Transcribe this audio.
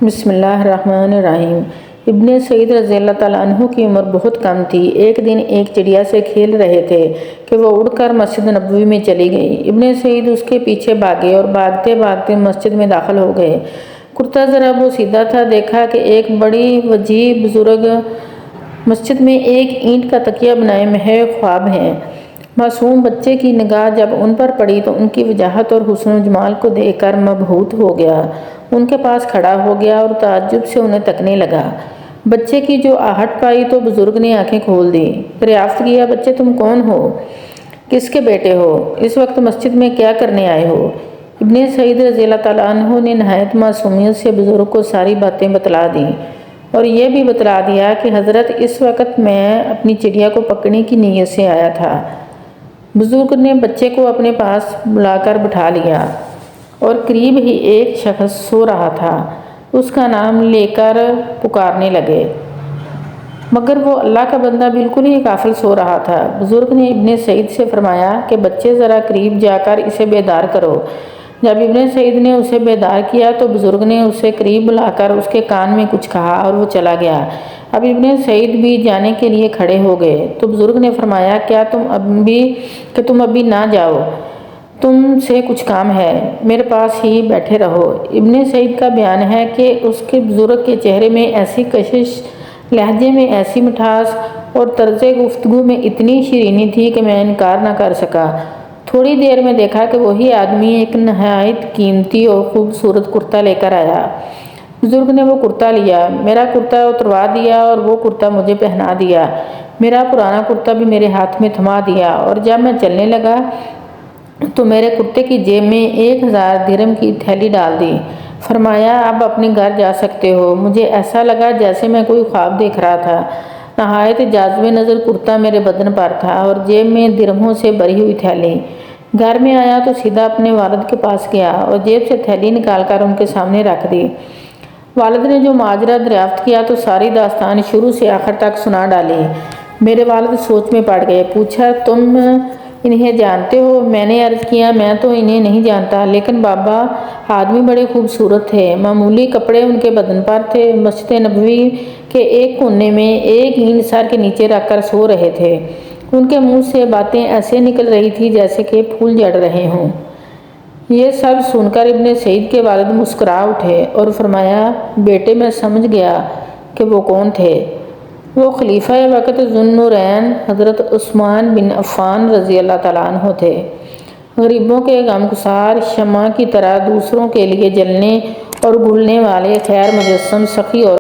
بسم اللہ الرحمن الرحیم۔ ابن سعید رضی اللہ تعالیٰ عنہ کی عمر بہت کم تھی۔ ایک دن ایک چڑیا سے کھیل رہے تھے کہ وہ اڑ کر مسجد نبوی میں چلی گئی۔ ابن سعید اس کے پیچھے بھاگے اور بھاگتے بھاگتے مسجد میں داخل ہو گئے۔ کرتا ذرا وہ سیدھا تھا، دیکھا کہ ایک بڑی وجیح بزرگ مسجد میں ایک اینٹ کا تکیہ بنائے محو خواب ہیں۔ معصوم بچے کی نگاہ جب ان پر پڑی تو ان کی وجاہت اور حسن و جمال کو دیکھ کر مبہوت ہو گیا۔ ان کے پاس کھڑا ہو گیا اور تعجب سے انہیں تکنے لگا۔ بچے کی جو آہٹ پائی تو بزرگ نے آنکھیں کھول دی۔ دریافت کیا، بچے تم کون ہو؟ کس کے بیٹے ہو؟ اس وقت مسجد میں کیا کرنے آئے ہو؟ ابن سعید رضی اللہ تعالیٰ عنہ نے نہایت معصومیت سے بزرگ کو ساری باتیں بتلا دیں اور یہ بھی بتلا دیا کہ حضرت اس وقت میں اپنی چڑیا کو پکڑنے کی نیت سے آیا تھا۔ بزرگ نے بچے کو اپنے پاس بلا کر بٹھا لیا اور قریب ہی ایک شخص سو رہا تھا، اس کا نام لے کر پکارنے لگے، مگر وہ اللہ کا بندہ بالکل ہی غافل سو رہا تھا۔ بزرگ نے ابن سعید سے فرمایا کہ بچے ذرا قریب جا کر اسے بیدار کرو۔ جب ابن سعید نے اسے بیدار کیا تو بزرگ نے اسے قریب بلا کر اس کے کان میں کچھ کہا اور وہ چلا گیا۔ اب ابن سعید بھی جانے کے لیے کھڑے ہو گئے تو بزرگ نے فرمایا کہ تم ابھی نہ جاؤ، تم سے کچھ کام ہے، میرے پاس ہی بیٹھے رہو۔ ابن سعید کا بیان ہے کہ اس کے بزرگ کے چہرے میں ایسی کشش، لہجے میں ایسی مٹھاس اور طرز گفتگو میں اتنی شیرینی تھی کہ میں انکار نہ کر سکا۔ تھوڑی دیر میں دیکھا کہ وہی آدمی ایک نہایت قیمتی اور خوبصورت کرتا لے کر آیا۔ بزرگ نے وہ کرتا لیا، میرا کرتا اتروا دیا اور وہ کرتا مجھے پہنا دیا۔ میرا پرانا کرتا بھی میرے ہاتھ میں تھما دیا اور جب میں چلنے لگا تو میرے کرتے کی جیب میں 1000 درہم کی تھیلی ڈال دی۔ فرمایا اب اپنے گھر جا سکتے ہو۔ مجھے ایسا لگا جیسے میں کوئی خواب دیکھ رہا تھا۔ نہایت جاذب نظر کرتا میرے بدن پر تھا اور جیب میں درہموں سے بھری ہوئی تھیلی۔ گھر میں آیا تو سیدھا اپنے والد کے پاس گیا اور جیب سے تھیلی نکال کر ان کے سامنے رکھ دی۔ والد نے جو ماجرا دریافت کیا تو ساری داستان شروع سے آخر تک سنا ڈالی۔ میرے والد سوچ میں پڑ گئے۔ پوچھا تم انہیں جانتے ہو؟ میں نے عرض کیا میں تو انہیں نہیں جانتا، لیکن بابا آدمی بڑے خوبصورت تھے، معمولی کپڑے ان کے بدن پر تھے، مسجد نبوی کے ایک کونے میں ایک اینٹ سر کے نیچے رکھ کر سو رہے تھے، ان کے منہ سے باتیں ایسے نکل رہی تھی جیسے کہ پھول جھڑ رہے ہوں۔ یہ سب سن کر ابن سعید کے والد مسکرا اٹھے اور فرمایا بیٹے میں سمجھ گیا کہ وہ کون تھے۔ وہ خلیفہ وقت ذو النورین حضرت عثمان بن عفان رضی اللہ تعالیٰ عنہ تھے۔ غریبوں کے غمگسار شمع کی طرح دوسروں کے لیے جلنے اور گلنے والے خیر مجسم، سخی اور